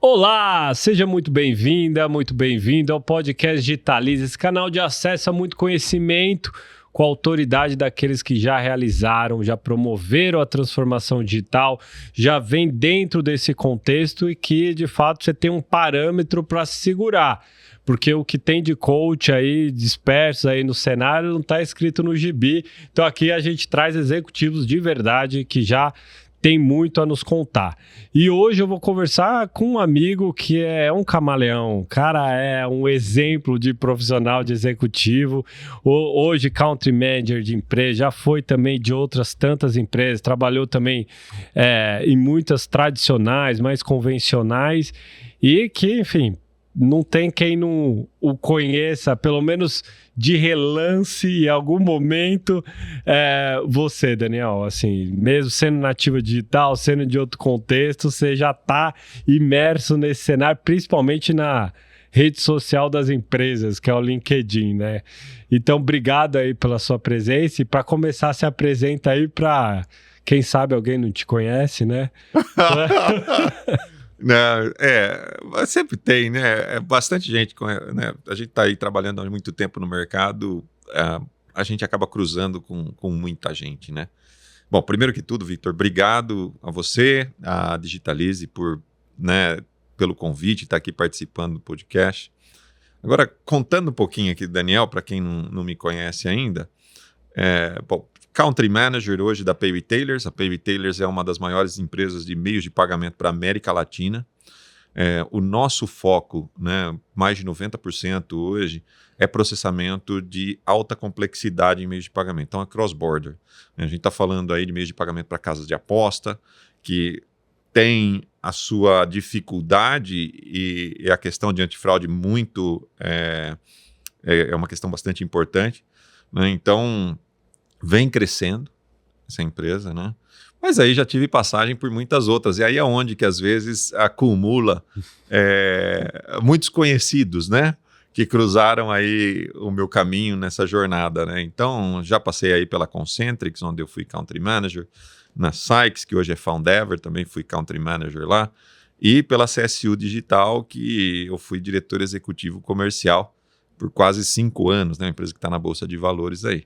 Olá, seja muito bem-vinda, muito bem-vindo ao podcast Digitalize, esse canal de acesso a muito conhecimento com a autoridade daqueles que já realizaram, já promoveram a transformação digital, já vem dentro desse contexto e que, de fato, você tem um parâmetro para se segurar. Porque o que tem de coach aí, disperso aí no cenário, não está escrito no gibi. Então aqui a gente traz executivos de verdade que já tem muito a nos contar. E hoje eu vou conversar com um amigo que é um camaleão. O cara é um exemplo de profissional de executivo. Hoje, country manager de empresa, já foi também de outras tantas empresas. Trabalhou também em muitas tradicionais, mais convencionais. E que, enfim, não tem quem não o conheça, pelo menos de relance em algum momento. Você, Daniel, assim, mesmo sendo nativa digital, sendo de outro contexto, você já está imerso nesse cenário, principalmente na rede social das empresas, que é o LinkedIn, né? Então, obrigado aí pela sua presença e para começar, se apresenta aí para quem sabe alguém não te conhece, né? Não, sempre tem, né? Bastante gente, né? A gente está aí trabalhando há muito tempo no mercado, a gente acaba cruzando com muita gente, né? Bom, primeiro que tudo, Victor, obrigado a você, a Digitalize, pelo convite, estar aqui participando do podcast. Agora, contando um pouquinho aqui do Daniel, para quem não me conhece ainda, Country Manager hoje da Pay Retailers. A Pay Retailers é uma das maiores empresas de meios de pagamento para a América Latina. O nosso foco, né, mais de 90% hoje, é processamento de alta complexidade em meios de pagamento. Então, é cross-border. A gente está falando aí de meios de pagamento para casas de aposta, que tem a sua dificuldade e a questão de antifraude muito... é uma questão bastante importante, né? Então, vem crescendo essa empresa, né? Mas aí já tive passagem por muitas outras. E aí é onde que às vezes acumula muitos conhecidos, né? Que cruzaram aí o meu caminho nessa jornada, né? Então, já passei aí pela Concentrix, onde eu fui Country Manager, na Sykes, que hoje é Foundever, também fui Country Manager lá, e pela CSU Digital, que eu fui diretor executivo comercial por quase 5 anos, né? Uma empresa que está na Bolsa de Valores aí.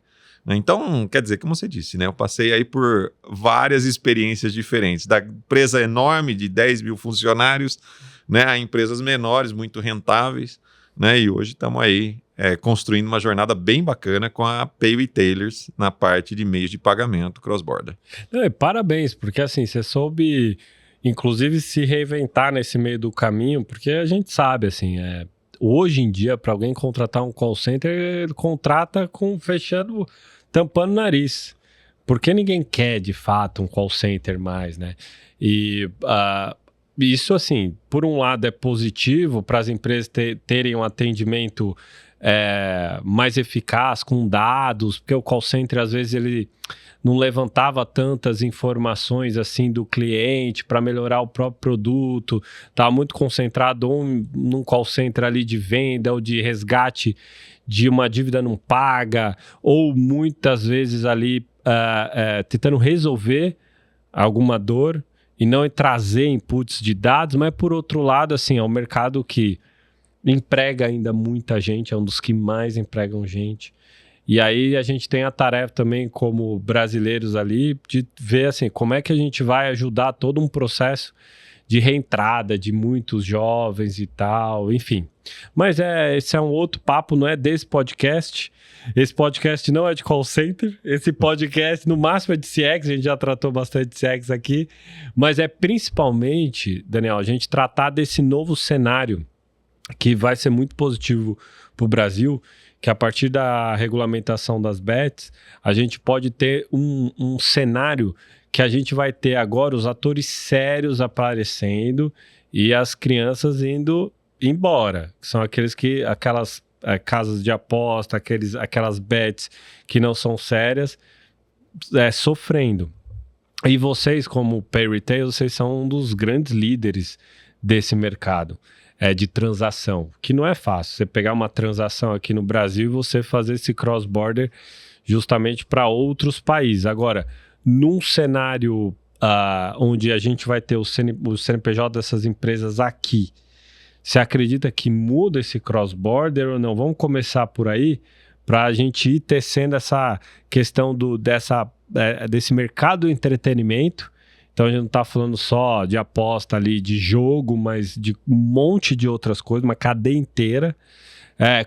Então, quer dizer, como você disse, né? Eu passei aí por várias experiências diferentes, da empresa enorme de 10 mil funcionários, né, a empresas menores, muito rentáveis, né? E hoje estamos aí construindo uma jornada bem bacana com a Pay Retailers na parte de meios de pagamento cross-border. Parabéns, porque assim, você soube, inclusive, se reinventar nesse meio do caminho, porque a gente sabe, assim, hoje em dia, para alguém contratar um call center, ele contrata tampando o nariz. Porque ninguém quer, de fato, um call center mais, né? E isso, assim, por um lado é positivo para as empresas terem um atendimento mais eficaz, com dados, porque o call center, às vezes, ele não levantava tantas informações assim do cliente para melhorar o próprio produto, estava muito concentrado num call center ali de venda ou de resgate de uma dívida não paga, ou muitas vezes ali tentando resolver alguma dor e não trazer inputs de dados, mas por outro lado, assim, é um mercado que emprega ainda muita gente, é um dos que mais empregam gente. E aí a gente tem a tarefa também como brasileiros ali de ver assim, como é que a gente vai ajudar todo um processo de reentrada de muitos jovens e tal, enfim. Mas esse é um outro papo, não é desse podcast. Esse podcast não é de call center. Esse podcast, no máximo, é de CX. A gente já tratou bastante de CX aqui. Mas é principalmente, Daniel, a gente tratar desse novo cenário que vai ser muito positivo para o Brasil, que a partir da regulamentação das bets, a gente pode ter um cenário que a gente vai ter agora os atores sérios aparecendo e as crianças indo embora, que são aquelas casas de aposta, aquelas bets que não são sérias, sofrendo. E vocês, como Pay Retail, vocês são um dos grandes líderes desse mercado. De transação, que não é fácil. Você pegar uma transação aqui no Brasil e você fazer esse cross-border justamente para outros países. Agora, num cenário onde a gente vai ter o CNPJ dessas empresas aqui, você acredita que muda esse cross-border ou não? Vamos começar por aí, para a gente ir tecendo essa questão desse mercado do entretenimento. Então a gente não está falando só de aposta ali, de jogo, mas de um monte de outras coisas, uma cadeia inteira,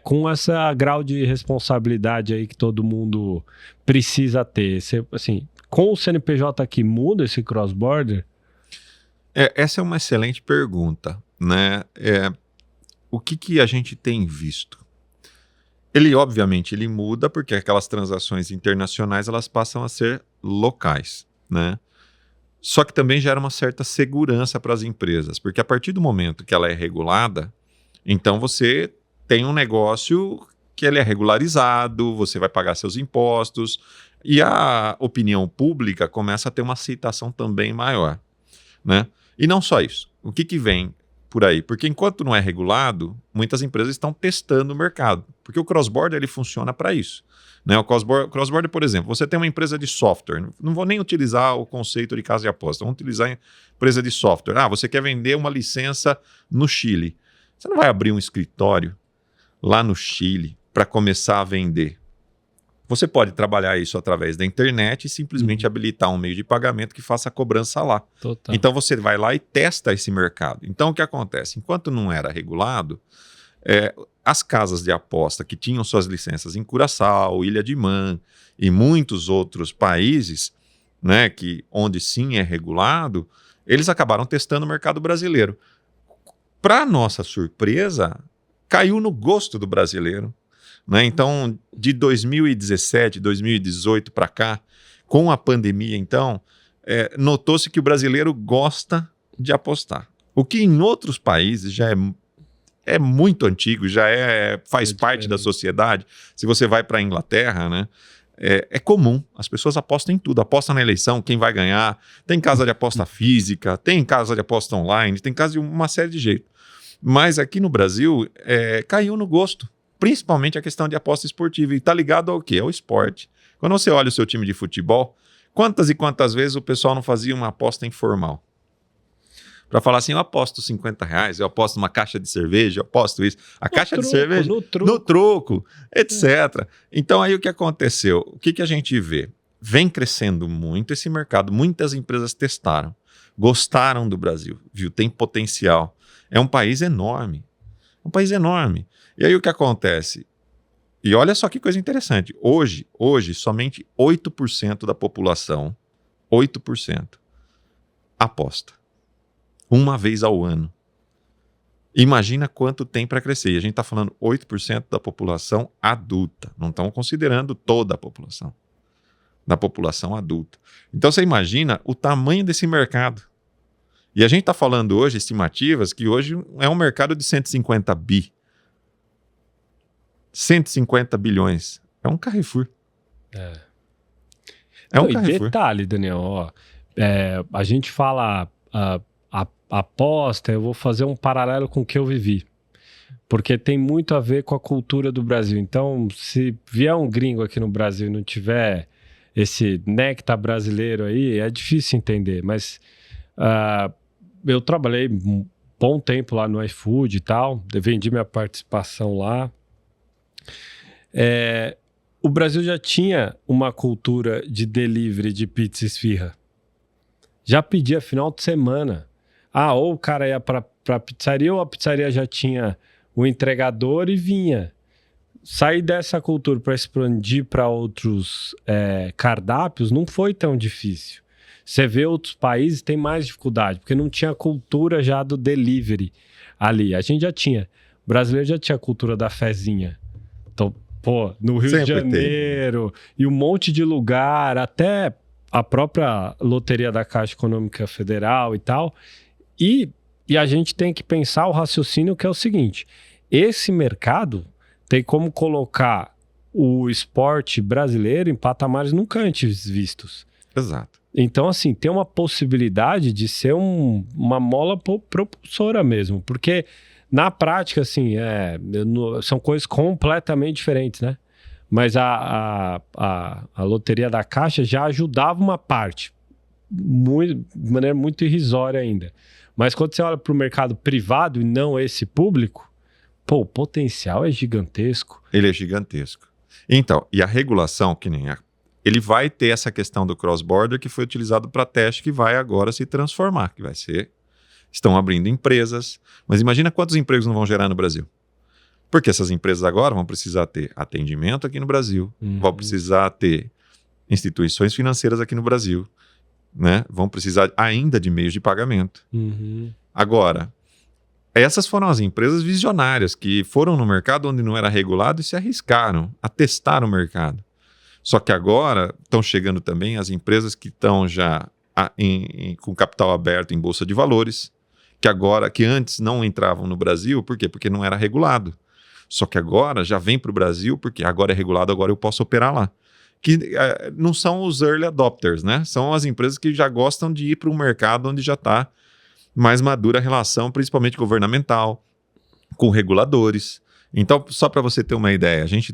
com essa grau de responsabilidade aí que todo mundo precisa ter. Assim, com o CNPJ aqui, muda esse cross-border? Essa é uma excelente pergunta, né? O que a gente tem visto? Ele, obviamente, ele muda porque aquelas transações internacionais elas passam a ser locais, né? Só que também gera uma certa segurança para as empresas, porque a partir do momento que ela é regulada, então você tem um negócio que ele é regularizado, você vai pagar seus impostos, e a opinião pública começa a ter uma aceitação também maior, né? E não só isso. O que vem por aí? Porque enquanto não é regulado, muitas empresas estão testando o mercado, porque o cross-border ele funciona para isso. Né? O cross-border, por exemplo, você tem uma empresa de software, não vou nem utilizar o conceito de casa de aposta, vamos utilizar a empresa de software. Você quer vender uma licença no Chile. Você não vai abrir um escritório lá no Chile para começar a vender. Você pode trabalhar isso através da internet e simplesmente habilitar um meio de pagamento que faça a cobrança lá. Total. Então você vai lá e testa esse mercado. Então o que acontece? Enquanto não era regulado, as casas de aposta que tinham suas licenças em Curaçao, Ilha de Man e muitos outros países, né, onde sim é regulado, eles acabaram testando o mercado brasileiro. Para nossa surpresa, caiu no gosto do brasileiro. Né? Então, de 2017, 2018 para cá, com a pandemia, então, notou-se que o brasileiro gosta de apostar. O que em outros países já é muito antigo, faz parte da sociedade. Se você vai para a Inglaterra, né, é comum. As pessoas apostam em tudo. Apostam na eleição, quem vai ganhar. Tem casa de aposta física, tem casa de aposta online, tem casa de uma série de jeitos. Mas aqui no Brasil, caiu no gosto. Principalmente a questão de aposta esportiva. E está ligado ao quê? Ao esporte. Quando você olha o seu time de futebol, quantas e quantas vezes o pessoal não fazia uma aposta informal? Para falar assim, eu aposto R$50, eu aposto uma caixa de cerveja, eu aposto isso. A caixa de cerveja, no troco, etc. Então aí o que aconteceu? O que a gente vê? Vem crescendo muito esse mercado. Muitas empresas testaram, gostaram do Brasil, viu? Tem potencial. É um país enorme. Um país enorme. E aí o que acontece? E olha só que coisa interessante. Hoje somente 8% da população, 8%, aposta. Uma vez ao ano. Imagina quanto tem para crescer. E a gente está falando 8% da população adulta. Não estamos considerando toda a população. Da população adulta. Então você imagina o tamanho desse mercado. E a gente está falando hoje, estimativas, que hoje é um mercado de 150 bi. 150 bilhões. É um Carrefour. Um Carrefour. E detalhe, Daniel, a gente fala aposta, eu vou fazer um paralelo com o que eu vivi. Porque tem muito a ver com a cultura do Brasil. Então, se vier um gringo aqui no Brasil e não tiver esse néctar brasileiro aí, é difícil entender. Mas eu trabalhei um bom tempo lá no iFood e tal, vendi minha participação lá. O Brasil já tinha uma cultura de delivery de pizza e esfirra. Já pedia final de semana. Ou o cara ia para a pizzaria, ou a pizzaria já tinha o entregador e vinha. Sair dessa cultura para expandir para outros cardápios não foi tão difícil. Você vê outros países tem mais dificuldade, porque não tinha cultura já do delivery ali. A gente já tinha. O brasileiro já tinha a cultura da fezinha. Então, no Rio de Janeiro e um monte de lugar, até a própria loteria da Caixa Econômica Federal e tal. E a gente tem que pensar o raciocínio que é o seguinte: esse mercado tem como colocar o esporte brasileiro em patamares nunca antes vistos. Exato. Então, assim, tem uma possibilidade de ser uma mola propulsora mesmo, porque na prática, assim, são coisas completamente diferentes, né? Mas a loteria da Caixa já ajudava uma parte. de maneira muito irrisória ainda. Mas quando você olha para o mercado privado e não esse público, pô, o potencial é gigantesco. Ele é gigantesco. Então, e a regulação, ele vai ter essa questão do cross-border que foi utilizado para teste, que vai agora se transformar, que vai ser... Estão abrindo empresas, mas imagina quantos empregos não vão gerar no Brasil. Porque essas empresas agora vão precisar ter atendimento aqui no Brasil, vão precisar ter instituições financeiras aqui no Brasil, né? Vão precisar ainda de meios de pagamento. Agora, essas foram as empresas visionárias que foram no mercado onde não era regulado e se arriscaram a testar o mercado. Só que agora estão chegando também as empresas que estão já com capital aberto em bolsa de valores, que antes não entravam no Brasil. Por quê? Porque não era regulado. Só que agora já vem para o Brasil, porque agora é regulado, agora eu posso operar lá. Que não são os early adopters, né? São as empresas que já gostam de ir para um mercado onde já está mais madura a relação, principalmente governamental, com reguladores. Então, só para você ter uma ideia, a gente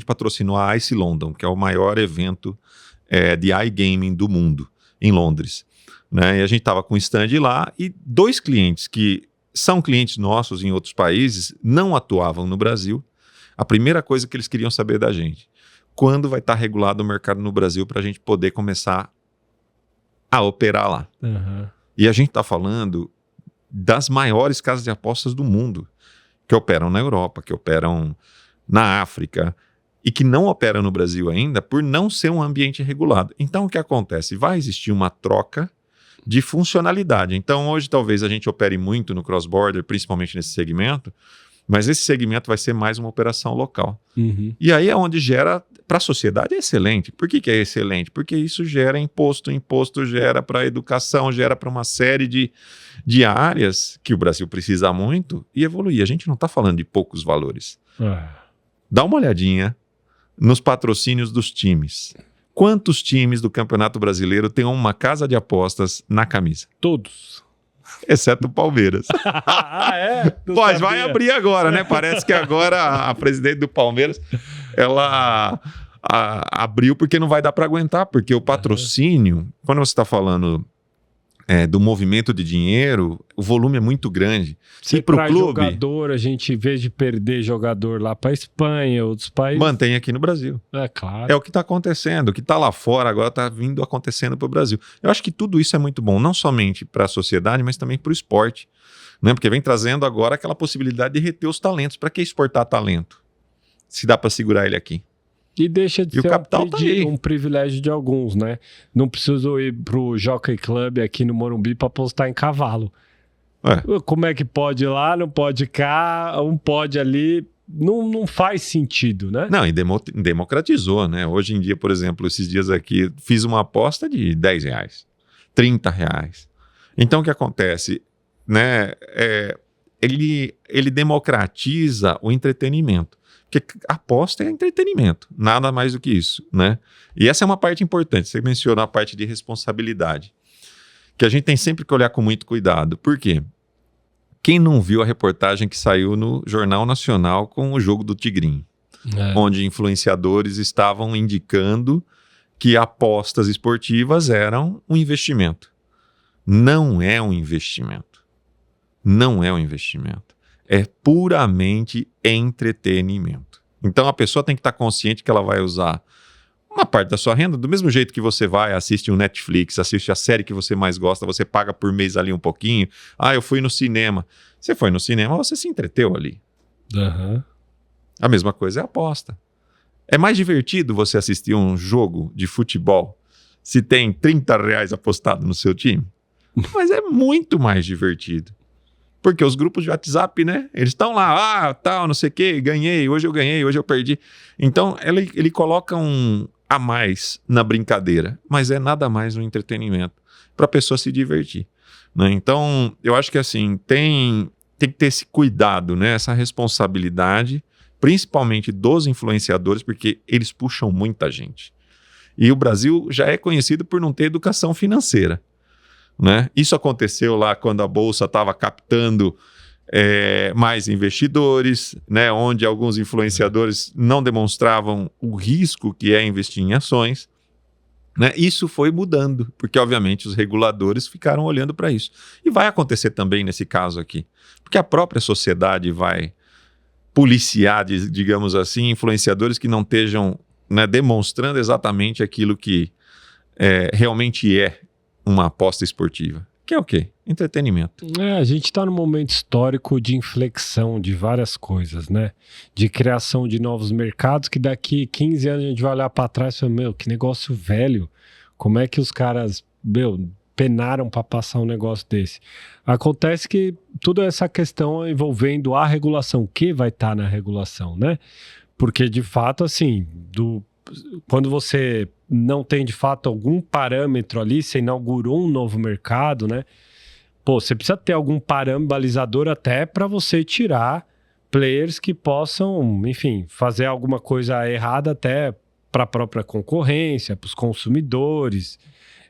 patrocinou a ICE London, que é o maior evento de iGaming do mundo, em Londres. Né? E a gente estava com um stand lá e 2 clientes que são clientes nossos em outros países, não atuavam no Brasil. A primeira coisa que eles queriam saber da gente, quando vai estar regulado o mercado no Brasil para a gente poder começar a operar lá. E a gente está falando das maiores casas de apostas do mundo, que operam na Europa, que operam na África, e que não operam no Brasil ainda por não ser um ambiente regulado. Então, o que acontece? Vai existir uma troca de funcionalidade. Então, hoje, talvez a gente opere muito no cross-border, principalmente nesse segmento, mas esse segmento vai ser mais uma operação local. E aí é onde gera, para a sociedade, é excelente. Por que é excelente? Porque isso gera imposto gera para a educação, gera para uma série de áreas que o Brasil precisa muito e evoluir. A gente não está falando de poucos valores. Dá uma olhadinha nos patrocínios dos times. Quantos times do Campeonato Brasileiro têm uma casa de apostas na camisa? Todos. Exceto o Palmeiras. Pode, vai abrir agora, né? Parece que agora a presidente do Palmeiras, ela abriu porque não vai dar para aguentar, porque o patrocínio, quando você está falando do movimento de dinheiro, o volume é muito grande. Se para o clube, jogador, a gente, em vez de perder jogador lá para a Espanha, outros países... Mantém aqui no Brasil. É claro. É o que está acontecendo. O que está lá fora agora está vindo acontecendo para o Brasil. Eu acho que tudo isso é muito bom, não somente para a sociedade, mas também para o esporte. Né? Porque vem trazendo agora aquela possibilidade de reter os talentos. Para que exportar talento? Se dá para segurar ele aqui. E deixa de ser um privilégio de alguns, né? Não preciso ir pro Jockey Club aqui no Morumbi para apostar em cavalo. Como é que pode ir lá, não pode cá, um pode ali... Não faz sentido, né? Não, e democratizou, né? Hoje em dia, por exemplo, esses dias aqui, fiz uma aposta de R$10, R$30. Então, o que acontece? Né? Ele democratiza o entretenimento. Porque aposta é entretenimento, nada mais do que isso, né? E essa é uma parte importante, você mencionou a parte de responsabilidade, que a gente tem sempre que olhar com muito cuidado. Por quê? Quem não viu a reportagem que saiu no Jornal Nacional com o jogo do Tigrinho, onde influenciadores estavam indicando que apostas esportivas eram um investimento. Não é um investimento. Não é um investimento. É puramente entretenimento. Então a pessoa tem que estar consciente que ela vai usar uma parte da sua renda, do mesmo jeito que você vai, assiste um Netflix, assiste a série que você mais gosta, você paga por mês ali um pouquinho. Eu fui no cinema. Você foi no cinema, você se entreteu ali. A mesma coisa é a aposta. É mais divertido você assistir um jogo de futebol se tem R$30 apostado no seu time? Mas é muito mais divertido. Porque os grupos de WhatsApp, né? Eles estão lá, tal, não sei o quê, ganhei, hoje eu perdi. Então, ele coloca um a mais na brincadeira, mas é nada mais um entretenimento para a pessoa se divertir. Né? Então, eu acho que assim, tem que ter esse cuidado, né? Essa responsabilidade, principalmente dos influenciadores, porque eles puxam muita gente. E o Brasil já é conhecido por não ter educação financeira. Né? Isso aconteceu lá quando a Bolsa estava captando mais investidores, né? Onde alguns influenciadores não demonstravam o risco que é investir em ações. né? Isso foi mudando, porque obviamente os reguladores ficaram olhando para isso. E vai acontecer também nesse caso aqui, porque a própria sociedade vai policiar, digamos assim, influenciadores que não estejam, né, demonstrando exatamente aquilo que realmente é uma aposta esportiva. Que é o quê? Entretenimento. A gente está num momento histórico de inflexão de várias coisas, né? De criação de novos mercados que daqui 15 anos a gente vai olhar para trás e falar, meu, que negócio velho. Como é que os caras, penaram para passar um negócio desse? Acontece que toda essa questão envolvendo a regulação, que vai estar na regulação, né? Porque, de fato, assim, quando você não tem, de fato, algum parâmetro ali, você inaugurou um novo mercado, né? Pô, você precisa ter algum parâmetro balizador até para você tirar players que possam, enfim, fazer alguma coisa errada até para a própria concorrência, para os consumidores.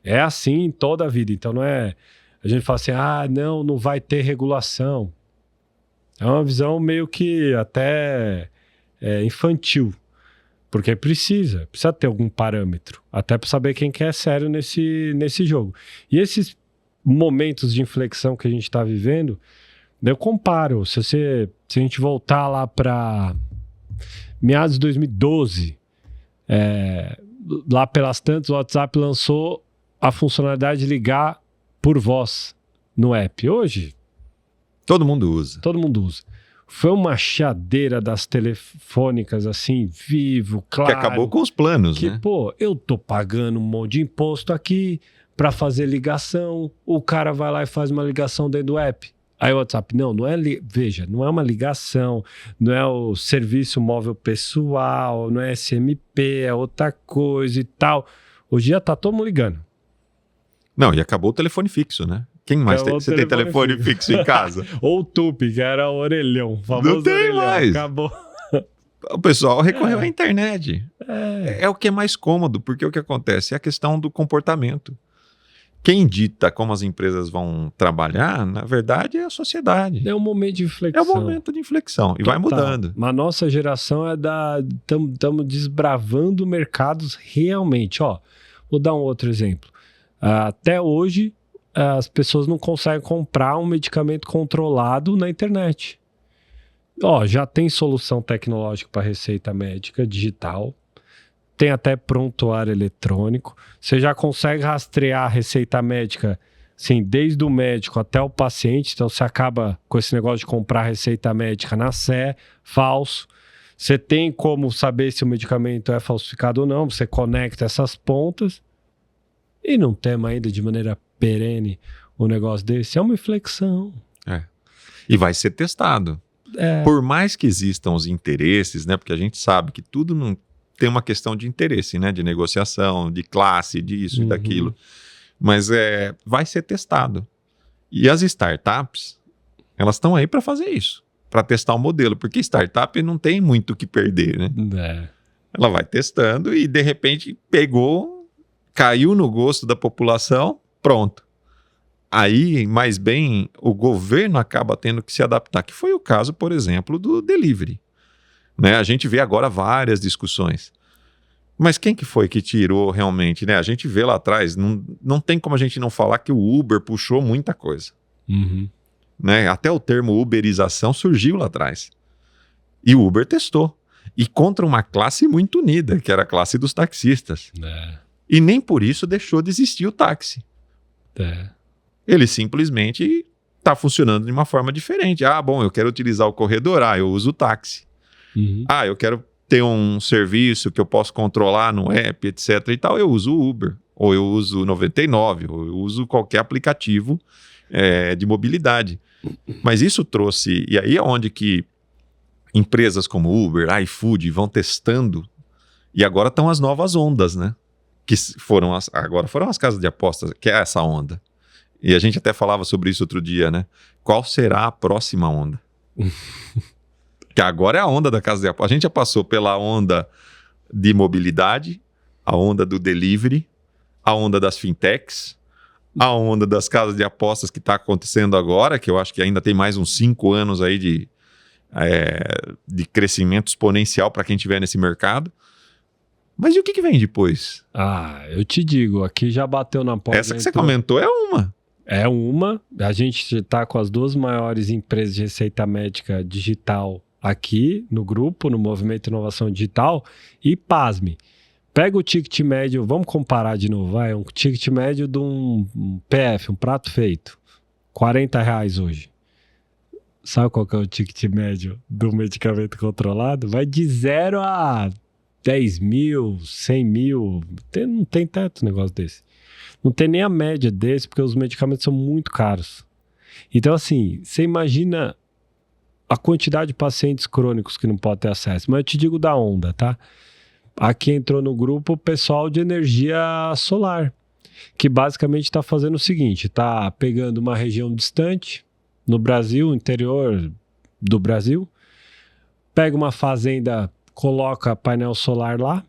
É assim toda a vida. Então não é... A gente fala assim, não vai ter regulação. É uma visão meio que até infantil. Porque precisa ter algum parâmetro, até para saber quem que é sério nesse jogo. E esses momentos de inflexão que a gente está vivendo, eu comparo. Se a gente voltar lá para meados de 2012, lá pelas tantas, o WhatsApp lançou a funcionalidade de ligar por voz no app. Hoje, todo mundo usa. Foi uma chadeira das telefônicas, assim, Vivo, Claro. Que acabou com os planos, né? Pô, eu tô pagando um monte de imposto aqui para fazer ligação, o cara vai lá e faz uma ligação dentro do app. Aí o WhatsApp, não é... Veja, não é uma ligação, não é o serviço móvel pessoal, não é SMP, é outra coisa e tal. Hoje já tá todo mundo ligando. Não, e acabou o telefone fixo, né? Quem mais tem? Você tem telefone fixo em casa? Ou o Tupi, que era o orelhão. Famoso não tem orelhão. mais. Acabou. O pessoal recorreu à internet. É o que é mais cômodo, porque o que acontece é a questão do comportamento. Quem dita como as empresas vão trabalhar, na verdade, é a sociedade. É um momento de inflexão. É um momento de inflexão. E vai mudando. Mas a nossa geração estamos desbravando mercados realmente. Ó, vou dar um outro exemplo. Até hoje, as pessoas não conseguem comprar um medicamento controlado na internet. Já tem solução tecnológica para receita médica digital, tem até prontuário eletrônico, você já consegue rastrear a receita médica, assim, desde o médico até o paciente, então você acaba com esse negócio de comprar receita médica na Sé, falso. Você tem como saber se o medicamento é falsificado ou não, você conecta essas pontas e não temos ainda de maneira perene um negócio desse. É uma inflexão. E vai ser testado. Por mais que existam os interesses, né? Porque a gente sabe que tudo não tem uma questão de interesse, né? De negociação, de classe, disso e daquilo. Mas vai ser testado. E as startups, elas estão aí para fazer isso, para testar o modelo, porque startup não tem muito o que perder, né? Ela vai testando e de repente caiu no gosto da população, pronto. Aí, mais bem, o governo acaba tendo que se adaptar, que foi o caso, por exemplo, do delivery. Né? A gente vê agora várias discussões. Mas quem que foi que tirou realmente? Né? A gente vê lá atrás, não tem como a gente não falar que o Uber puxou muita coisa. Né? Até o termo uberização surgiu lá atrás. E o Uber testou. E contra uma classe muito unida, que era a classe dos taxistas. E nem por isso deixou de existir o táxi. Ele simplesmente está funcionando de uma forma diferente. Bom, eu quero utilizar o corredor, eu uso o táxi. Eu quero ter um serviço que eu posso controlar no app, etc. e tal, eu uso o Uber, ou eu uso o 99, ou eu uso qualquer aplicativo de mobilidade. Mas isso trouxe... E aí é onde que empresas como Uber, iFood vão testando, e agora estão as novas ondas, né? Que agora foram as casas de apostas, que é essa onda. E a gente até falava sobre isso outro dia, né? Qual será a próxima onda? Que agora é a onda da casa de apostas. A gente já passou pela onda de mobilidade, a onda do delivery, a onda das fintechs, a onda das casas de apostas que está acontecendo agora, que eu acho que ainda tem mais uns 5 anos aí de crescimento exponencial para quem estiver nesse mercado. Mas e o que vem depois? Eu te digo, aqui já bateu na porta. Essa que você comentou é uma. É uma. A gente está com as 2 maiores empresas de receita médica digital aqui no grupo, no Movimento Inovação Digital. E pasme, pega o ticket médio, vamos comparar de novo, um ticket médio de um PF, um prato feito, R$40 hoje. Sabe qual que é o ticket médio do medicamento controlado? Vai de 0 a 10 mil, 100 mil, não tem tanto negócio desse. Não tem nem a média desse, porque os medicamentos são muito caros. Então, assim, você imagina a quantidade de pacientes crônicos que não podem ter acesso. Mas eu te digo da onda, tá? Aqui entrou no grupo o pessoal de energia solar, que basicamente está fazendo o seguinte, está pegando uma região distante, no Brasil, interior do Brasil, pega uma fazenda, coloca painel solar lá,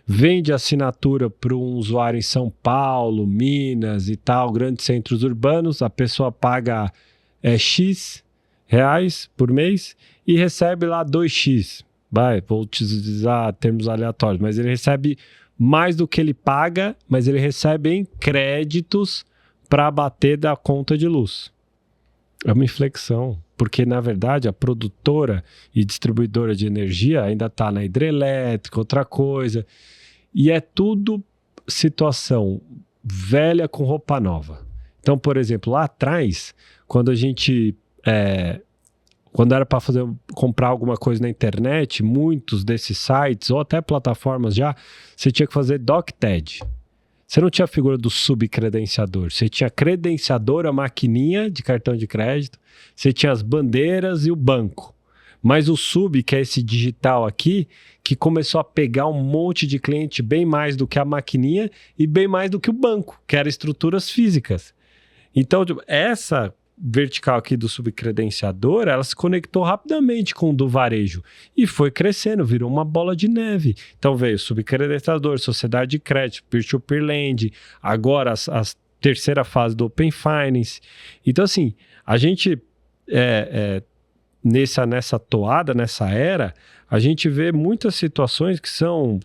vende assinatura para um usuário em São Paulo, Minas e tal, grandes centros urbanos, a pessoa paga X reais por mês e recebe lá 2x. Vou utilizar termos aleatórios, mas ele recebe mais do que ele paga, mas ele recebe em créditos para abater da conta de luz. É uma inflexão, porque na verdade a produtora e distribuidora de energia ainda está na hidrelétrica, outra coisa, e é tudo situação velha com roupa nova. Então, por exemplo, lá atrás, quando a gente quando era para comprar alguma coisa na internet, muitos desses sites ou até plataformas já, você tinha que fazer DocTed. Você não tinha a figura do subcredenciador. Você tinha credenciador, a maquininha de cartão de crédito. Você tinha as bandeiras e o banco. Mas o sub, que é esse digital aqui, que começou a pegar um monte de cliente bem mais do que a maquininha e bem mais do que o banco, que eram estruturas físicas. Então, essa vertical aqui do subcredenciador, ela se conectou rapidamente com o do varejo e foi crescendo, virou uma bola de neve. Então veio subcredenciador, sociedade de crédito, peer-to-peer lending, agora a terceira fase do Open Finance. Então assim, a gente nessa toada, nessa era, a gente vê muitas situações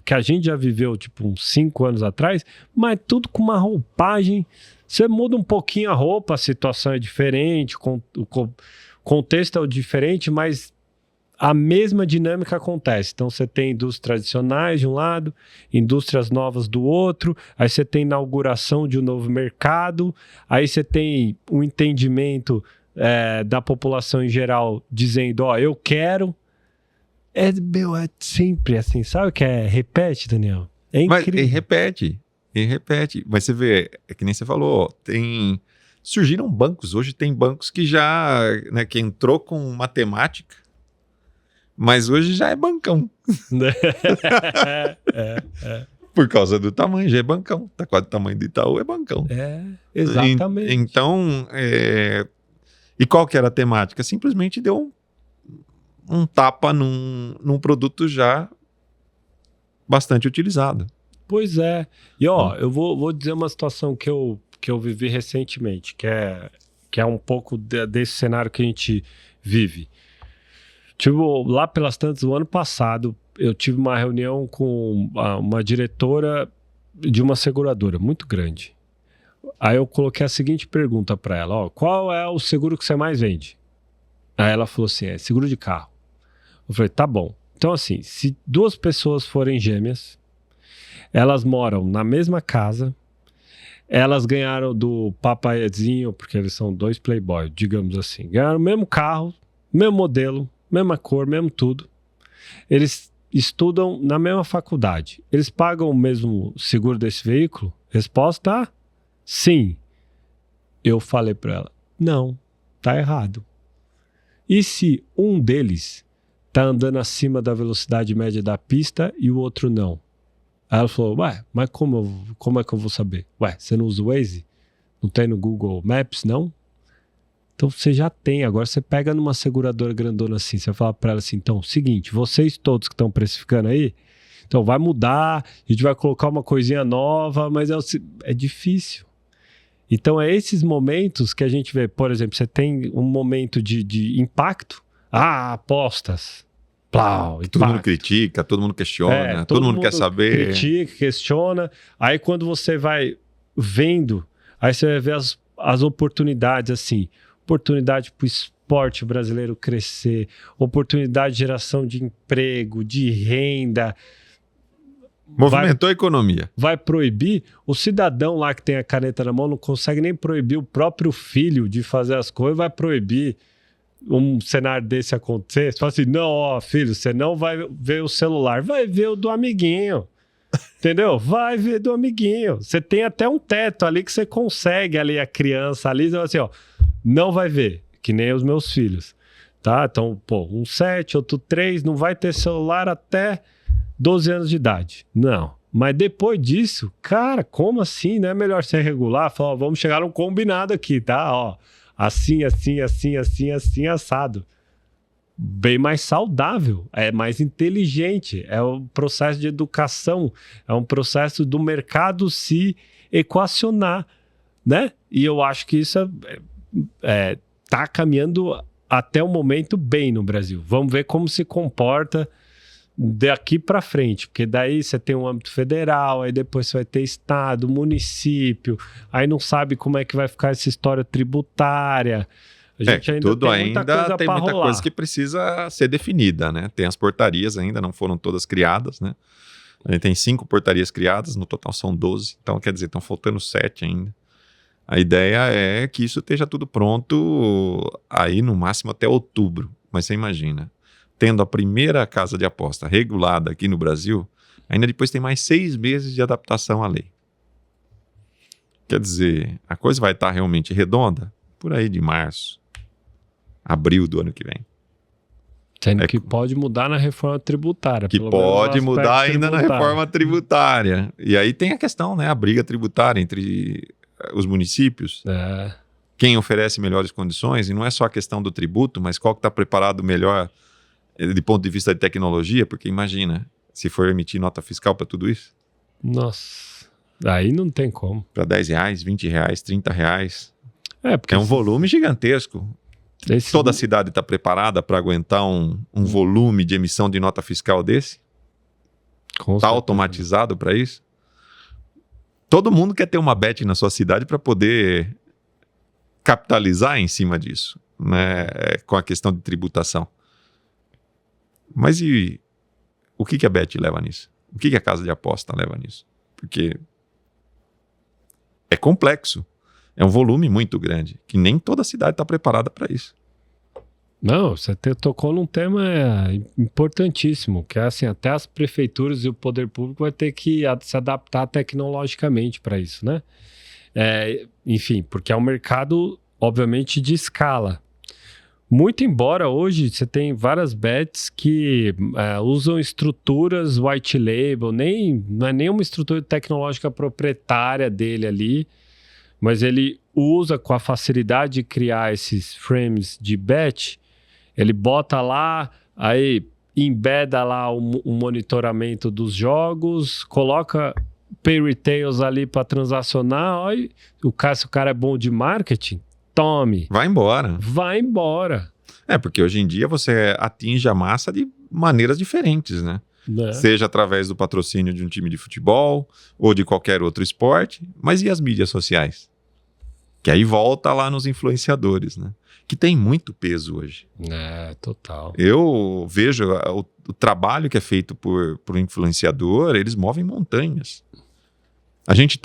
que a gente já viveu tipo uns 5 anos atrás, mas tudo com uma roupagem. Você muda um pouquinho a roupa, a situação é diferente, o contexto é diferente, mas a mesma dinâmica acontece. Então você tem indústrias tradicionais de um lado, indústrias novas do outro, aí você tem inauguração de um novo mercado, aí você tem um entendimento da população em geral dizendo, eu quero. É sempre assim, sabe o que repete, Daniel? É incrível. Mas repete. Mas você vê, é que nem você falou, surgiram bancos, hoje tem bancos que já, que entrou com matemática, mas hoje já é bancão. Por causa do tamanho, já é bancão. Tá quase o tamanho do Itaú, é bancão. Exatamente. Então, e qual que era a temática? Simplesmente deu um tapa num produto já bastante utilizado. Pois é. E eu vou dizer uma situação que eu vivi recentemente, que é um pouco desse cenário que a gente vive. Tipo, lá pelas tantas, o ano passado, eu tive uma reunião com uma diretora de uma seguradora muito grande. Aí eu coloquei a seguinte pergunta para ela, qual é o seguro que você mais vende? Aí ela falou assim, seguro de carro. Eu falei, tá bom. Então assim, se 2 pessoas forem gêmeas, elas moram na mesma casa, elas ganharam do papaizinho, porque eles são 2 playboys, digamos assim. Ganharam o mesmo carro, mesmo modelo, mesma cor, mesmo tudo. Eles estudam na mesma faculdade. Eles pagam o mesmo seguro desse veículo? Resposta, sim. Eu falei para ela, não, tá errado. E se um deles tá andando acima da velocidade média da pista e o outro não? Aí ela falou, mas como é que eu vou saber? Você não usa o Waze? Não tem no Google Maps, não? Então você já tem, agora você pega numa seguradora grandona assim, você fala para ela assim, então, seguinte, vocês todos que estão precificando aí, então vai mudar, a gente vai colocar uma coisinha nova, mas é difícil. Então é esses momentos que a gente vê, por exemplo, você tem um momento de impacto, apostas. plau, e Todo mundo critica, todo mundo questiona, todo mundo quer saber. Critica, questiona. Aí quando você vai vendo, aí você vai ver as oportunidades, assim, oportunidade para o esporte brasileiro crescer, oportunidade de geração de emprego, de renda. Movimentou a economia. Vai proibir? O cidadão lá que tem a caneta na mão não consegue nem proibir o próprio filho de fazer as coisas, vai proibir um cenário desse acontecer. Você fala assim, não, ó, filho, você não vai ver o celular, vai ver o do amiguinho. Entendeu? Vai ver do amiguinho. Você tem até um teto ali que você consegue ali, a criança ali, assim, ó, não vai ver, que nem os meus filhos, tá? Então, pô, um 7, outro 3, não vai ter celular até 12 anos de idade. Não. Mas depois disso, cara, como assim? Não é melhor você regular? Falar, ó, vamos chegar num combinado aqui, tá? Ó, assim, assim, assim, assim, assim, assado. Bem mais saudável, é mais inteligente, é um processo de educação, é um processo do mercado se equacionar, né? E eu acho que isso tá caminhando até o momento bem no Brasil. Vamos ver como se comporta daqui para frente, porque daí você tem um âmbito federal, aí depois você vai ter estado, município, aí não sabe como é que vai ficar essa história tributária. A gente ainda tem muita coisa que precisa ser definida, né? Tem as portarias ainda, não foram todas criadas, né? A gente tem 5 portarias criadas, no total são 12, então quer dizer, estão faltando 7 ainda. A ideia é que isso esteja tudo pronto aí no máximo até outubro, mas você imagina, tendo a primeira casa de aposta regulada aqui no Brasil, ainda depois tem mais 6 meses de adaptação à lei. Quer dizer, a coisa vai estar realmente redonda por aí de março, abril do ano que vem. Sendo que pode mudar na reforma tributária. Que pode mudar ainda na reforma tributária. E aí tem a questão, né? A briga tributária entre os municípios. Quem oferece melhores condições, e não é só a questão do tributo, mas qual que está preparado melhor de ponto de vista de tecnologia, porque imagina, se for emitir nota fiscal para tudo isso. Nossa, aí não tem como. Para R$10, R$20, R$30. Porque é um volume gigantesco. Toda a cidade está preparada para aguentar um volume de emissão de nota fiscal desse? Está automatizado para isso? Todo mundo quer ter uma bet na sua cidade para poder capitalizar em cima disso, né? Com a questão de tributação. Mas e o que a bet leva nisso? O que a casa de aposta leva nisso? Porque é complexo. É um volume muito grande, que nem toda cidade está preparada para isso. Não, você tocou num tema importantíssimo, que é assim, até as prefeituras e o poder público vai ter que se adaptar tecnologicamente para isso, né? Enfim, porque é um mercado, obviamente, de escala. Muito embora hoje você tem várias bets que usam estruturas white label, não é nenhuma estrutura tecnológica proprietária dele ali, mas ele usa com a facilidade de criar esses frames de bet, ele bota lá, aí embeda lá um monitoramento dos jogos, coloca pay retails ali para transacionar, aí, se o cara é bom de marketing, tome. Vai embora. Vai embora. Porque hoje em dia você atinge a massa de maneiras diferentes, né? Seja através do patrocínio de um time de futebol ou de qualquer outro esporte, mas e as mídias sociais? Que aí volta lá nos influenciadores, né? Que tem muito peso hoje. Total. Eu vejo o trabalho que é feito por influenciador, eles movem montanhas. A gente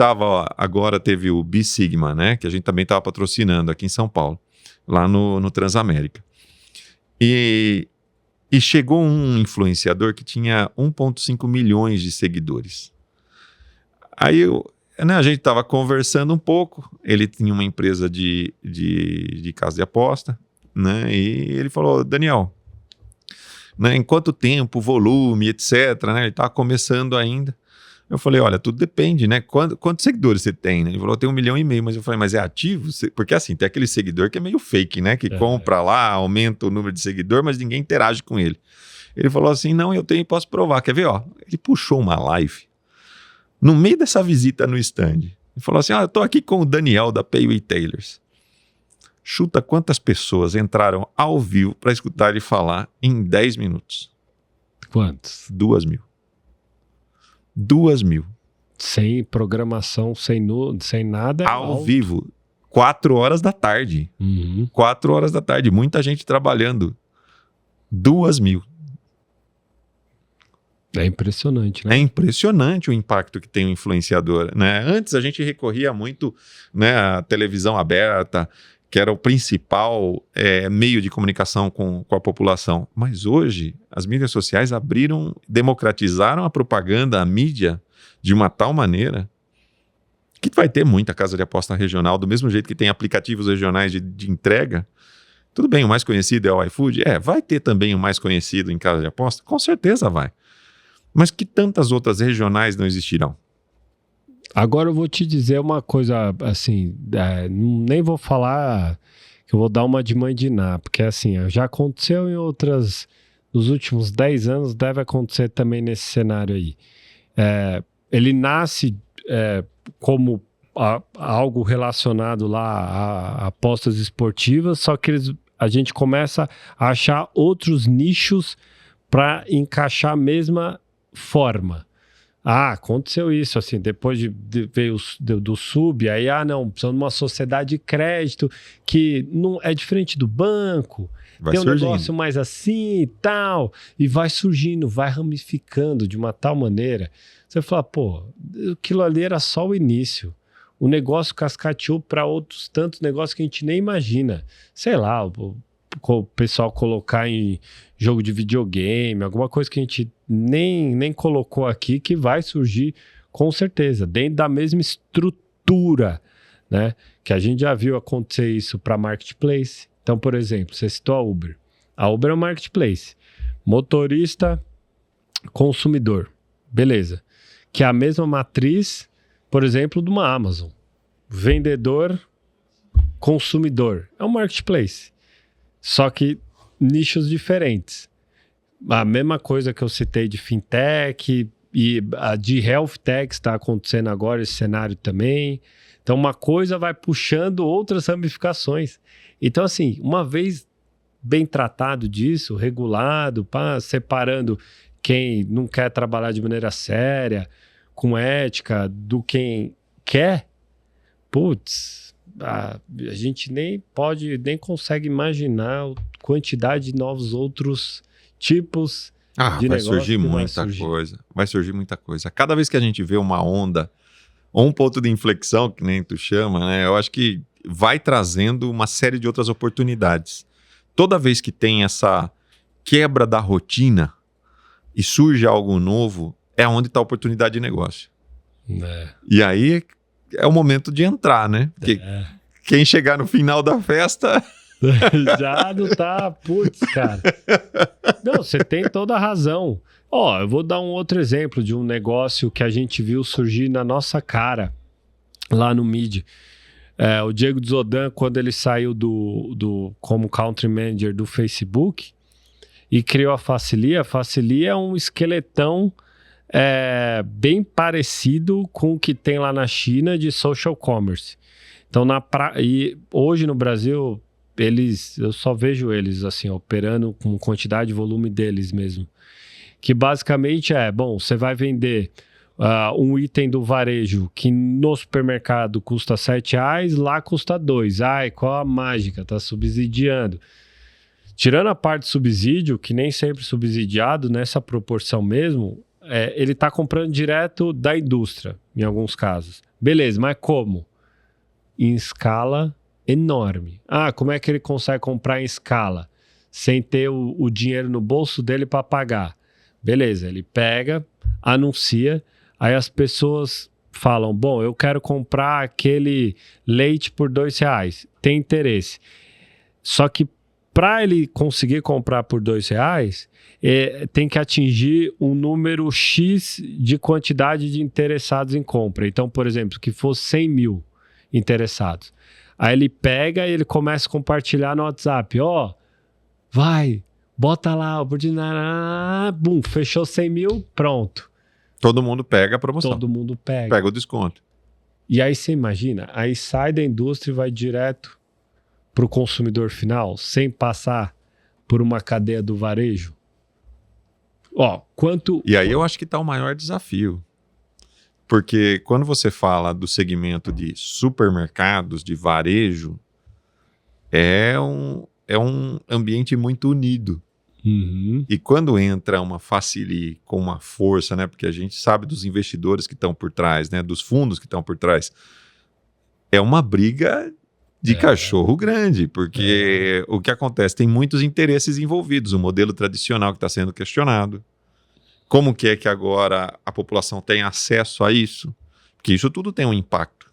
agora teve o B-Sigma, né? Que a gente também estava patrocinando aqui em São Paulo, lá no Transamérica. E chegou um influenciador que tinha 1,5 milhões de seguidores. Aí a gente estava conversando um pouco, ele tinha uma empresa de casa de aposta, né? E ele falou, Daniel, né, em quanto tempo, volume, etc, né? Ele estava começando ainda. Eu falei, olha, tudo depende, né? Quantos seguidores você tem? Né? Ele falou, eu tenho 1,5 milhão. Mas eu falei, mas é ativo? Porque assim, tem aquele seguidor que é meio fake, né? Que compra lá, aumenta o número de seguidor, mas ninguém interage com ele. Ele falou assim, não, eu tenho e posso provar. Quer ver, ó? Ele puxou uma live no meio dessa visita no stand. Ele falou assim, eu tô aqui com o Daniel da Pay Retailers. Chuta quantas pessoas entraram ao vivo para escutar ele falar em 10 minutos. Quantos? 2.000. 2.000. Sem programação, sem nada. Ao vivo. 4 horas da tarde. 4 horas da tarde. Muita gente trabalhando. 2.000. É impressionante, né? É impressionante o impacto que tem o influenciador, né? Antes a gente recorria muito, né, à televisão aberta, que era o principal meio de comunicação com a população. Mas hoje, as mídias sociais democratizaram a propaganda, a mídia, de uma tal maneira que vai ter muita casa de aposta regional, do mesmo jeito que tem aplicativos regionais de entrega. Tudo bem, o mais conhecido é o iFood? Vai ter também o mais conhecido em casa de aposta? Com certeza vai. Mas que tantas outras regionais não existirão? Agora eu vou te dizer uma coisa, assim, nem vou falar que eu vou dar uma de mãe de Ná, porque assim, já aconteceu nos últimos 10 anos, deve acontecer também nesse cenário aí. Ele nasce como algo relacionado lá a apostas esportivas, só que a gente começa a achar outros nichos para encaixar a mesma forma. Aconteceu isso, assim, depois veio do sub, aí, não, precisamos de uma sociedade de crédito que não é diferente do banco, tem um negócio mais assim e tal, e vai surgindo, vai ramificando de uma tal maneira. Você fala, pô, aquilo ali era só o início. O negócio cascateou para outros tantos negócios que a gente nem imagina. Sei lá, o pessoal colocar em jogo de videogame, alguma coisa que a gente nem colocou aqui, que vai surgir com certeza, dentro da mesma estrutura, né? Que a gente já viu acontecer isso para marketplace. Então, por exemplo, você citou a Uber. A Uber é um marketplace. Motorista, consumidor. Beleza. Que é a mesma matriz, por exemplo, de uma Amazon. Vendedor, consumidor. É um marketplace. Só que nichos diferentes. A mesma coisa que eu citei de fintech e a de health tech está acontecendo agora, esse cenário também. Então, uma coisa vai puxando outras ramificações. Então, assim, uma vez bem tratado disso, regulado, separando quem não quer trabalhar de maneira séria, com ética, do quem quer, putz, a gente nem consegue imaginar a quantidade de novos outros tipos de vai negócio. Vai surgir muita coisa. Cada vez que a gente vê uma onda ou um ponto de inflexão, que nem tu chama, né? Eu acho que vai trazendo uma série de outras oportunidades. Toda vez que tem essa quebra da rotina e surge algo novo, é onde está a oportunidade de negócio. E aí é o momento de entrar, né? Porque quem chegar no final da festa... Já não tá, putz, cara. Não, você tem toda a razão. Eu vou dar um outro exemplo de um negócio que a gente viu surgir na nossa cara, lá no Mid. O Diego Zodan, quando ele saiu como Country Manager do Facebook e criou a Facilia é um esqueletão bem parecido com o que tem lá na China de social commerce. Então, e hoje no Brasil... eu só vejo eles assim, operando com quantidade e volume deles mesmo. Que basicamente você vai vender um item do varejo que no supermercado custa R$7, lá custa R$2. Qual a mágica? Tá subsidiando. Tirando a parte de subsídio, que nem sempre subsidiado, nessa proporção mesmo, ele tá comprando direto da indústria, em alguns casos. Beleza, mas como? Em escala enorme. Como é que ele consegue comprar em escala? Sem ter o dinheiro no bolso dele para pagar. Beleza, ele pega, anuncia, aí as pessoas falam, bom, eu quero comprar aquele leite por R$2, tem interesse. Só que para ele conseguir comprar por R$2, tem que atingir um número X de quantidade de interessados em compra. Então, por exemplo, que fosse 100 mil interessados. Aí ele pega e ele começa a compartilhar no WhatsApp. Vai, bota lá, bum, fechou 100 mil, pronto. Todo mundo pega a promoção. Todo mundo pega. Pega o desconto. E aí você imagina, aí sai da indústria e vai direto para o consumidor final, sem passar por uma cadeia do varejo. Ó, quanto... E aí eu acho que está o maior desafio. Porque quando você fala do segmento de supermercados, de varejo, é um ambiente muito unido. Uhum. E quando entra uma Facili com uma força, né, porque a gente sabe dos investidores que estão por trás, né, dos fundos que estão por trás, é uma briga de cachorro grande, porque o que acontece? Tem muitos interesses envolvidos. O modelo tradicional que está sendo questionado. Como que é que agora a população tem acesso a isso? Porque isso tudo tem um impacto.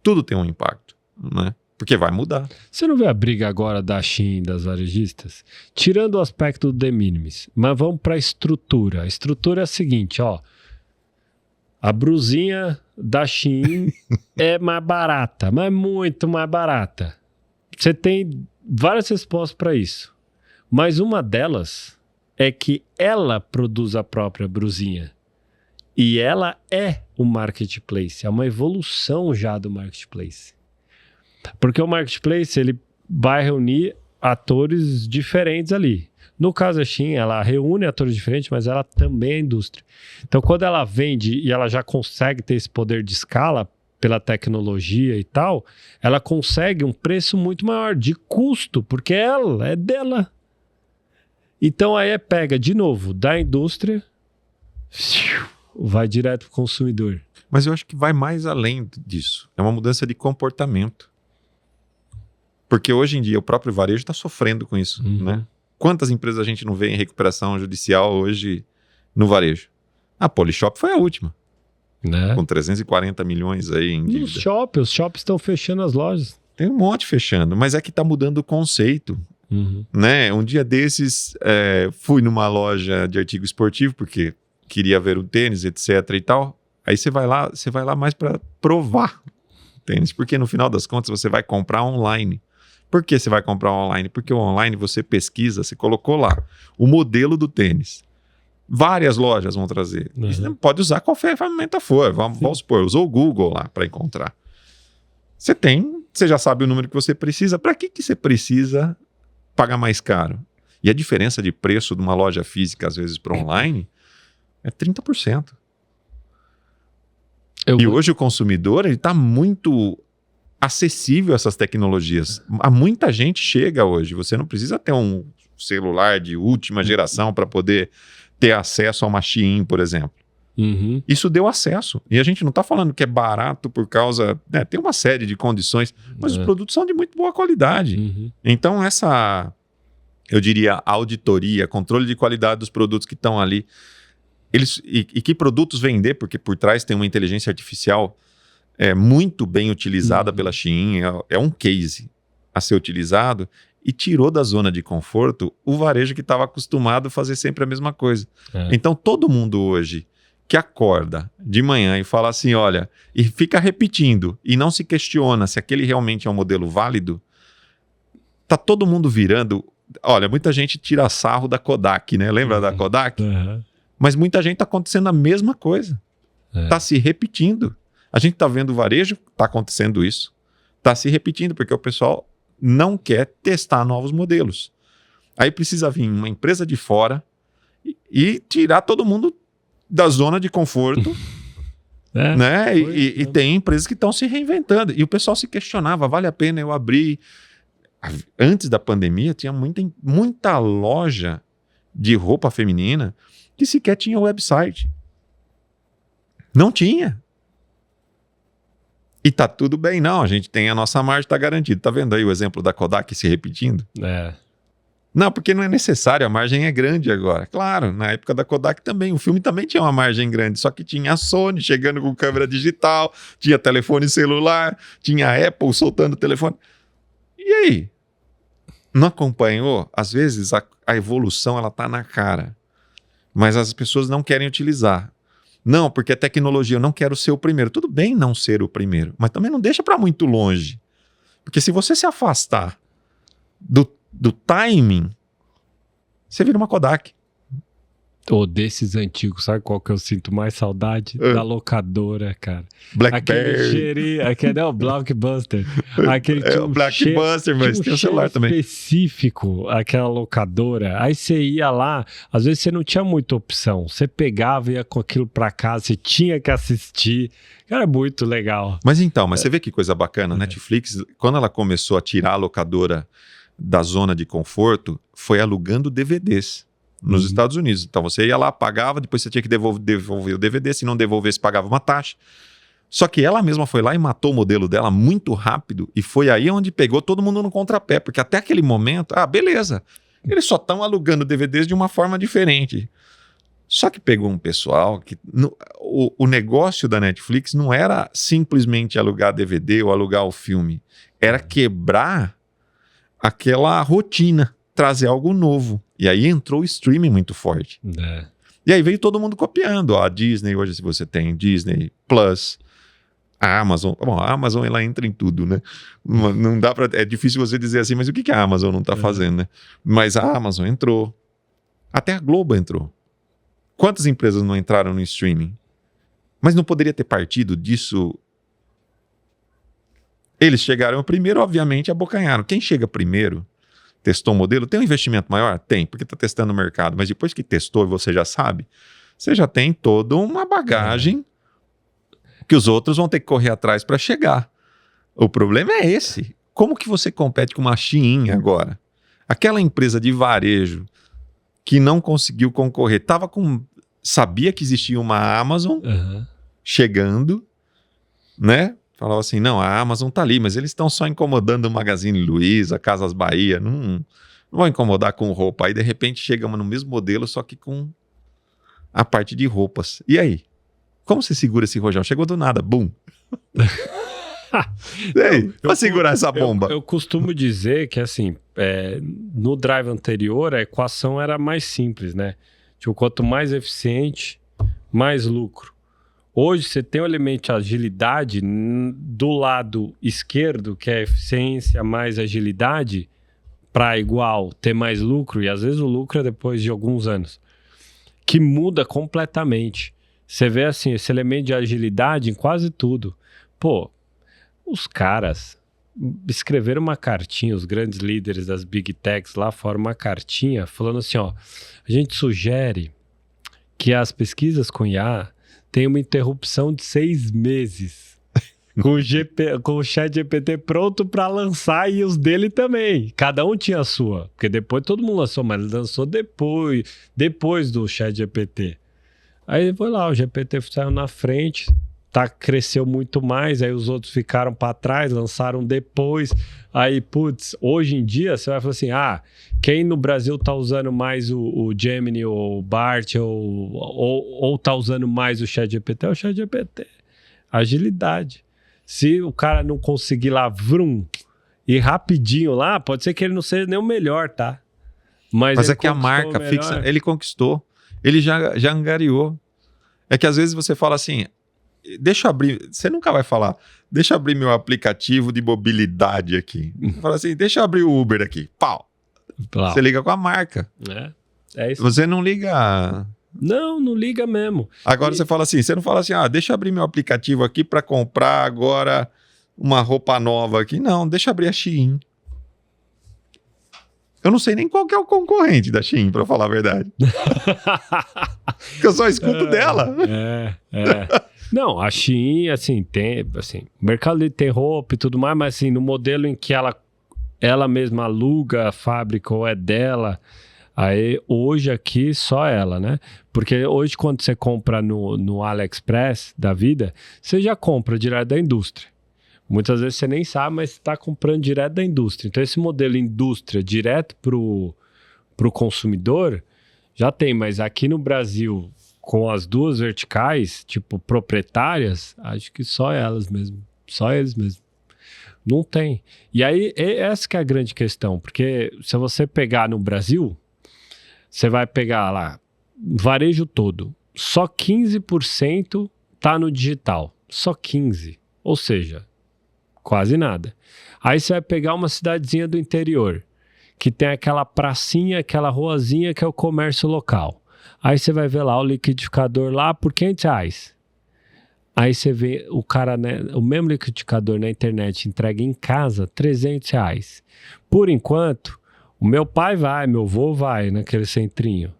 Tudo tem um impacto, né? Porque vai mudar. Você não vê a briga agora da Shein e das varejistas? Tirando o aspecto do de minimis, mas vamos para a estrutura. A estrutura é a seguinte, ó. A brusinha da Shein é mais barata, mas muito mais barata. Você tem várias respostas para isso. Mas uma delas é que ela produz a própria brusinha. E ela é o marketplace. É uma evolução já do marketplace. Porque o marketplace, ele vai reunir atores diferentes ali. No caso da Shein, ela reúne atores diferentes, mas ela também é indústria. Então, quando ela vende e ela já consegue ter esse poder de escala pela tecnologia e tal, ela consegue um preço muito maior de custo, porque ela é dela. Então, aí pega, de novo, da indústria, vai direto para o consumidor. Mas eu acho que vai mais além disso. É uma mudança de comportamento. Porque hoje em dia o próprio varejo está sofrendo com isso, né? Quantas empresas a gente não vê em recuperação judicial hoje no varejo? A Polishop foi a última. Né? Com 340 milhões aí em dívida. Os shoppes estão fechando as lojas. Tem um monte fechando, mas é que está mudando o conceito. Né? Um dia desses, fui numa loja de artigo esportivo, porque queria ver o tênis, etc e tal. Aí você vai lá mais para provar o tênis, porque no final das contas você vai comprar online. Por que você vai comprar online? Porque o online você pesquisa, você colocou lá o modelo do tênis. Várias lojas vão trazer. E você pode usar qual ferramenta for. Vamos supor, usou o Google lá para encontrar. Você já sabe o número que você precisa. Para que você precisa pagar mais caro? E a diferença de preço de uma loja física, às vezes, para online, é 30%. E hoje o consumidor está muito acessível a essas tecnologias. A muita gente chega hoje. Você não precisa ter um celular de última geração para poder ter acesso a uma Shein, por exemplo. Isso deu acesso. E a gente não está falando que é barato por causa... tem uma série de condições, mas os produtos são de muito boa qualidade. Então eu diria, auditoria, controle de qualidade dos produtos que estão ali. E que produtos vender, porque por trás tem uma inteligência artificial muito bem utilizada pela Shein, é um case a ser utilizado, e tirou da zona de conforto o varejo que estava acostumado a fazer sempre a mesma coisa. Então todo mundo hoje que acorda de manhã e fala assim, olha, e fica repetindo, e não se questiona se aquele realmente é um modelo válido, tá todo mundo virando... Olha, muita gente tira sarro da Kodak, né? Lembra da Kodak? Mas muita gente está acontecendo a mesma coisa. Está se repetindo. A gente está vendo o varejo, está acontecendo isso. Está se repetindo, porque o pessoal não quer testar novos modelos. Aí precisa vir uma empresa de fora e tirar todo mundo da zona de conforto. Né? E tem empresas que estão se reinventando. E o pessoal se questionava, vale a pena eu abrir... Antes da pandemia, tinha muita loja de roupa feminina que sequer tinha website. Não tinha. E tá tudo bem, não. A gente tem a nossa margem, tá garantido. Tá vendo aí o exemplo da Kodak se repetindo? Não, porque não é necessário, a margem é grande agora. Claro, na época da Kodak também, o filme também tinha uma margem grande, só que tinha a Sony chegando com câmera digital, tinha telefone celular, tinha a Apple soltando telefone. E aí? Não acompanhou? Às vezes a evolução ela tá na cara, mas as pessoas não querem utilizar. Não, porque a tecnologia, eu não quero ser o primeiro. Tudo bem não ser o primeiro, mas também não deixa para muito longe. Porque se você se afastar do timing, você vira uma Kodak. Ou desses antigos, sabe qual que eu sinto mais saudade? Da locadora, cara. Blackberry. Aquele é o Blockbuster. Aquele O Blockbuster, mas tem o celular também. Específico, aquela locadora. Aí você ia lá, às vezes você não tinha muita opção. Você pegava e ia com aquilo pra casa, você tinha que assistir. Era muito legal. Mas você vê que coisa bacana. A Netflix, quando ela começou a tirar a locadora da zona de conforto, foi alugando DVDs. Nos Estados Unidos. Então você ia lá, pagava, depois você tinha que devolver o DVD, se não devolvesse, pagava uma taxa. Só que ela mesma foi lá e matou o modelo dela muito rápido, e foi aí onde pegou todo mundo no contrapé, porque até aquele momento, beleza, eles só estão alugando DVDs de uma forma diferente. Só que pegou um pessoal que o negócio da Netflix não era simplesmente alugar DVD ou alugar o filme, era quebrar aquela rotina, trazer algo novo. E aí entrou o streaming muito forte. E aí veio todo mundo copiando. A Disney, hoje se você tem Disney Plus, a Amazon. Bom, a Amazon ela entra em tudo, né? Não dá pra, é difícil você dizer assim, mas o que a Amazon não tá fazendo, né? Mas a Amazon entrou. Até a Globo entrou. Quantas empresas não entraram no streaming? Mas não poderia ter partido disso. Eles chegaram primeiro, obviamente, abocanharam. Quem chega primeiro, testou o modelo, tem um investimento maior? Tem, porque está testando o mercado. Mas depois que testou e você já sabe, você já tem toda uma bagagem que os outros vão ter que correr atrás para chegar. O problema é esse. Como que você compete com uma Shein agora? Aquela empresa de varejo que não conseguiu concorrer, sabia que existia uma Amazon chegando, né? Falava assim, não, a Amazon tá ali, mas eles estão só incomodando o Magazine Luiza, Casas Bahia, não vão incomodar com roupa. Aí, de repente, chegamos no mesmo modelo, só que com a parte de roupas. E aí? Como você segura esse rojão? Chegou do nada, bum! E aí, pra segurar essa bomba? Eu costumo dizer que, assim, no drive anterior, a equação era mais simples, né? Tipo, quanto mais eficiente, mais lucro. Hoje você tem o elemento de agilidade do lado esquerdo, que é eficiência mais agilidade, para igual ter mais lucro, e às vezes o lucro é depois de alguns anos, que muda completamente. Você vê assim, esse elemento de agilidade em quase tudo. Pô, os caras escreveram uma cartinha, os grandes líderes das Big Techs lá fora, uma cartinha falando assim, ó, a gente sugere que as pesquisas com IA tem uma interrupção de 6 meses com o ChatGPT pronto para lançar e os dele também. Cada um tinha a sua, porque depois todo mundo lançou, mas ele lançou depois do ChatGPT. Aí foi lá, o GPT saiu na frente, cresceu muito mais, aí os outros ficaram para trás, lançaram depois. Aí, putz, hoje em dia você vai falar assim, quem no Brasil tá usando mais o Gemini ou o Bart ou tá usando mais o ChatGPT? É o ChatGPT. Agilidade. Se o cara não conseguir lá, ir rapidinho lá, pode ser que ele não seja nem o melhor, tá? Mas é que a marca fixa, ele conquistou. Ele já angariou. É que às vezes você fala assim, deixa eu abrir, você nunca vai falar, deixa eu abrir meu aplicativo de mobilidade aqui. Fala assim, deixa eu abrir o Uber aqui. Pau. Você liga com a marca. É isso. Você não liga... Não liga mesmo. Agora você fala assim, você não fala assim, deixa eu abrir meu aplicativo aqui para comprar agora uma roupa nova aqui. Não, deixa eu abrir a Shein. Eu não sei nem qual que é o concorrente da Shein, para falar a verdade. Porque eu só escuto dela. Não, a Shein, assim, tem, assim, o mercado livre tem roupa e tudo mais, mas assim, no modelo em que ela mesma aluga a fábrica ou é dela, aí hoje aqui só ela, né? Porque hoje quando você compra no AliExpress da vida, você já compra direto da indústria. Muitas vezes você nem sabe, mas está comprando direto da indústria. Então esse modelo indústria direto pro consumidor já tem, mas aqui no Brasil, com as duas verticais, tipo proprietárias, acho que só elas mesmo, só eles mesmo. Não tem. E aí, essa que é a grande questão, porque se você pegar no Brasil, você vai pegar lá, varejo todo, só 15% tá no digital, só 15%, ou seja, quase nada. Aí você vai pegar uma cidadezinha do interior, que tem aquela pracinha, aquela ruazinha que é o comércio local. Aí você vai ver lá o liquidificador lá por R$500. Aí você vê o cara, né, o mesmo liquidificador na internet entrega em casa R$300. Por enquanto, o meu pai vai, meu avô vai naquele centrinho.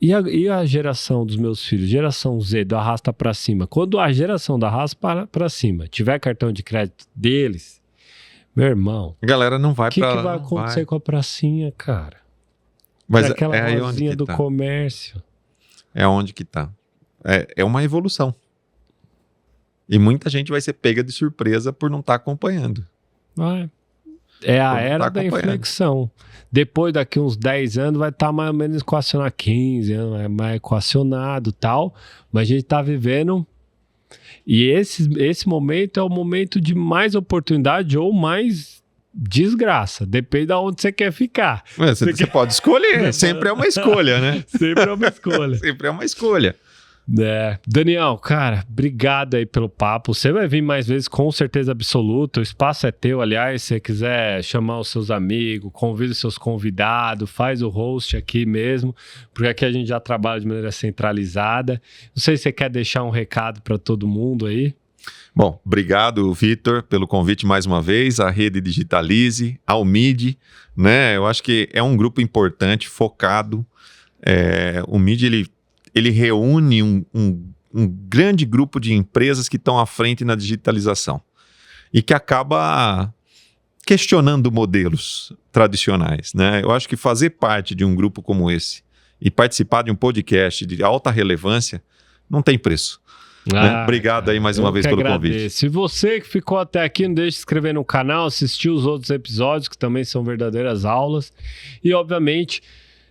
E a geração dos meus filhos, geração Z, do arrasta para cima. Quando a geração do arrasta para cima tiver cartão de crédito deles, meu irmão, A galera não vai pra o que lá. vai não acontecer vai. com a pracinha, cara? Mas Aquela é aí onde rosinha que do tá. comércio. É onde que tá. É uma evolução. E muita gente vai ser pega de surpresa por não estar acompanhando. É a Por não era tá da acompanhando. inflexão. Depois, daqui uns 10 anos, vai estar mais ou menos equacionado. 15 anos, é mais equacionado e tal. Mas a gente está vivendo. E esse momento é o momento de mais oportunidade ou mais desgraça. Depende de onde você quer ficar. Você pode escolher. Sempre é uma escolha, né? Sempre é uma escolha. Sempre é uma escolha. Daniel, cara, obrigado aí pelo papo. Você vai vir mais vezes, com certeza absoluta. O espaço é teu, aliás. Se você quiser chamar os seus amigos, convida os seus convidados, faz o host aqui mesmo, porque aqui a gente já trabalha de maneira centralizada. Não sei se você quer deixar um recado para todo mundo aí. Bom, obrigado, Vitor, pelo convite mais uma vez, à Rede Digitalize, ao MID, né? Eu acho que é um grupo importante, focado. O MID, ele reúne um grande grupo de empresas que estão à frente na digitalização e que acaba questionando modelos tradicionais, né? Eu acho que fazer parte de um grupo como esse e participar de um podcast de alta relevância não tem preço. Né? Obrigado aí mais uma vez pelo convite. Se você que ficou até aqui, não deixe de se inscrever no canal, assistir os outros episódios, que também são verdadeiras aulas. E, obviamente,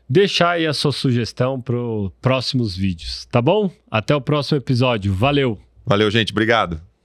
deixar aí a sua sugestão para os próximos vídeos, tá bom? Até o próximo episódio. Valeu! Valeu, gente. Obrigado.